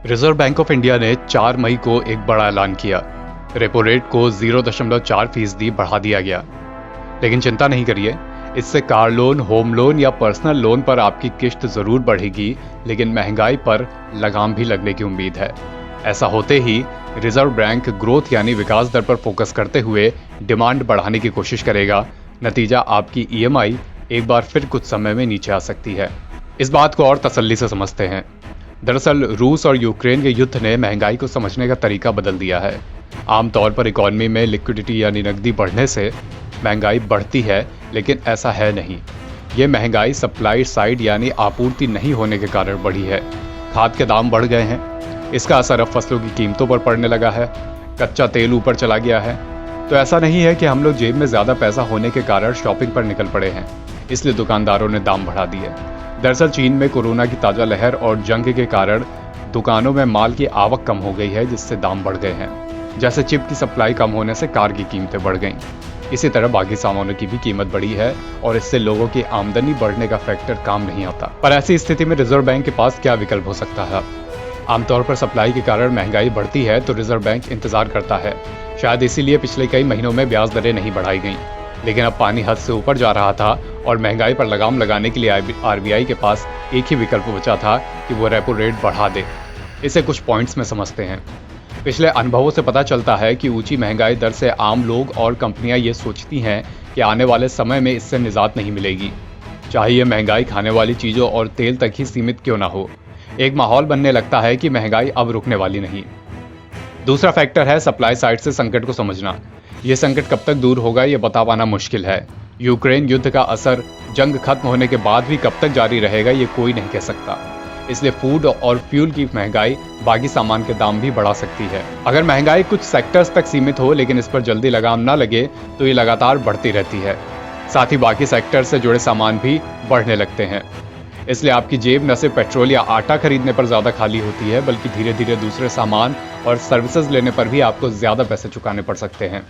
Reserve bank of India ने 4 मई को एक बड़ा ऐलान किया। रेपो रेट को 0.4% बढ़ा दिया गया। लेकिन चिंता नहीं करिए, इससे कार लोन, होम लोन या पर्सनल लोन पर आपकी किश्त जरूर बढ़ेगी, लेकिन महंगाई पर लगाम भी लगने की उम्मीद है। ऐसा होते ही रिजर्व बैंक ग्रोथ यानी विकास दर पर फोकस करते हुए डिमांड बढ़ाने की कोशिश करेगा। नतीजा आपकी ईएमआई एक बार फिर कुछ समय में नीचे आ सकती है। इस बात को और तसल्ली से समझते हैं। दरअसल रूस और यूक्रेन के युद्ध ने महंगाई को समझने का तरीका बदल दिया है। आमतौर पर इकोनॉमी में लिक्विडिटी यानी नकदी बढ़ने से महंगाई बढ़ती है, लेकिन ऐसा है नहीं। ये महंगाई सप्लाई साइड यानी आपूर्ति नहीं होने के कारण बढ़ी है। खाद के दाम बढ़ गए हैं, इसका असर अब फसलों की कीमतों पर पड़ने लगा है। कच्चा तेल ऊपर चला गया है। तो ऐसा नहीं है कि हम लोग जेब में ज़्यादा पैसा होने के कारण शॉपिंग पर निकल पड़े हैं, इसलिए दुकानदारों ने दाम बढ़ा दिए। दरअसल चीन में कोरोना की ताज़ा लहर और जंग के कारण दुकानों में माल की आवक कम हो गई है, जिससे दाम बढ़ गए हैं। जैसे चिप की सप्लाई कम होने से कार की कीमतें बढ़ गईं। इसी तरह बाकी सामानों की भी कीमत बढ़ी है और इससे लोगों की आमदनी बढ़ने का फैक्टर काम नहीं आता। पर ऐसी स्थिति में रिजर्व बैंक के पास क्या विकल्प हो सकता है? आमतौर पर सप्लाई के कारण महंगाई बढ़ती है तो रिजर्व बैंक इंतजार करता है। शायद इसीलिए पिछले कई महीनों में ब्याज दरें नहीं बढ़ाई गईं। लेकिन अब पानी हद से ऊपर जा रहा था और महंगाई पर लगाम लगाने के लिए आरबीआई के पास एक ही विकल्प बचा था कि वो रेपो रेट बढ़ा दे। इसे कुछ पॉइंट्स में समझते हैं। पिछले अनुभवों से पता चलता है कि ऊंची महंगाई दर से आम लोग और कंपनियां ये सोचती हैं कि आने वाले समय में इससे निजात नहीं मिलेगी, चाहे ये महंगाई खाने वाली चीज़ों और तेल तक ही सीमित क्यों ना हो। एक माहौल बनने लगता है कि महंगाई अब रुकने वाली नहीं। दूसरा फैक्टर है सप्लाई साइड से संकट को समझना। ये संकट कब तक दूर होगा ये बता पाना मुश्किल है। यूक्रेन युद्ध का असर जंग खत्म होने के बाद भी कब तक जारी रहेगा ये कोई नहीं कह सकता। इसलिए फूड और फ्यूल की महंगाई बाकी सामान के दाम भी बढ़ा सकती है। अगर महंगाई कुछ सेक्टर्स तक सीमित हो लेकिन इस पर जल्दी लगाम ना लगे तो ये लगातार बढ़ती रहती है। साथ ही बाकी सेक्टर से जुड़े सामान भी बढ़ने लगते हैं। इसलिए आपकी जेब न सिर्फ पेट्रोल या आटा खरीदने पर ज़्यादा खाली होती है, बल्कि धीरे धीरे दूसरे सामान और सर्विसेज लेने पर भी आपको ज़्यादा पैसे चुकाने पड़ सकते हैं।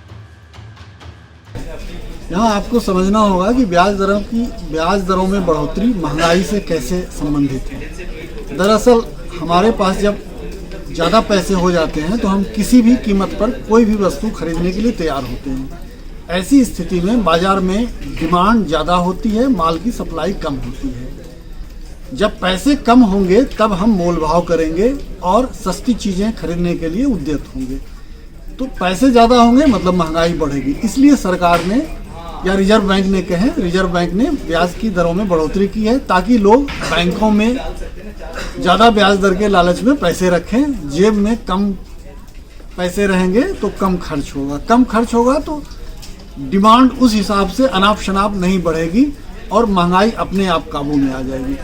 यहाँ आपको समझना होगा कि ब्याज दरों में बढ़ोतरी महंगाई से कैसे संबंधित है। दरअसल हमारे पास जब ज़्यादा पैसे हो जाते हैं तो हम किसी भी कीमत पर कोई भी वस्तु खरीदने के लिए तैयार होते हैं। ऐसी स्थिति में बाजार में डिमांड ज़्यादा होती है, माल की सप्लाई कम होती है। जब पैसे कम होंगे तब हम मोल भाव करेंगे और सस्ती चीज़ें खरीदने के लिए उद्यत होंगे। तो पैसे ज़्यादा होंगे मतलब महंगाई बढ़ेगी। इसलिए सरकार ने या रिजर्व बैंक ने ब्याज की दरों में बढ़ोतरी की है, ताकि लोग बैंकों में ज़्यादा ब्याज दर के लालच में पैसे रखें। जेब में कम पैसे रहेंगे तो कम खर्च होगा तो डिमांड उस हिसाब से अनाप शनाप नहीं बढ़ेगी और महंगाई अपने आप काबू में आ जाएगी।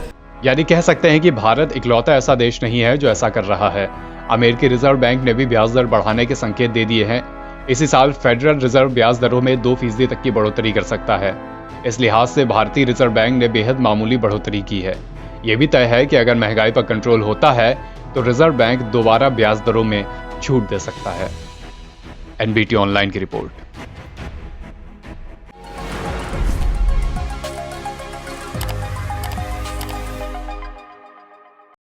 यानी कह सकते हैं कि भारत इकलौता ऐसा देश नहीं है जो ऐसा कर रहा है। अमेरिकी रिजर्व बैंक ने भी ब्याज दर बढ़ाने के संकेत दे दिए हैं। इसी साल फेडरल रिजर्व ब्याज दरों में 2% तक की बढ़ोतरी कर सकता है। इस लिहाज से भारतीय रिजर्व बैंक ने बेहद मामूली बढ़ोतरी की है। यह भी तय है कि अगर महंगाई पर कंट्रोल होता है तो रिजर्व बैंक दोबारा ब्याज दरों में छूट दे सकता है। एनबीटी ऑनलाइन की रिपोर्ट।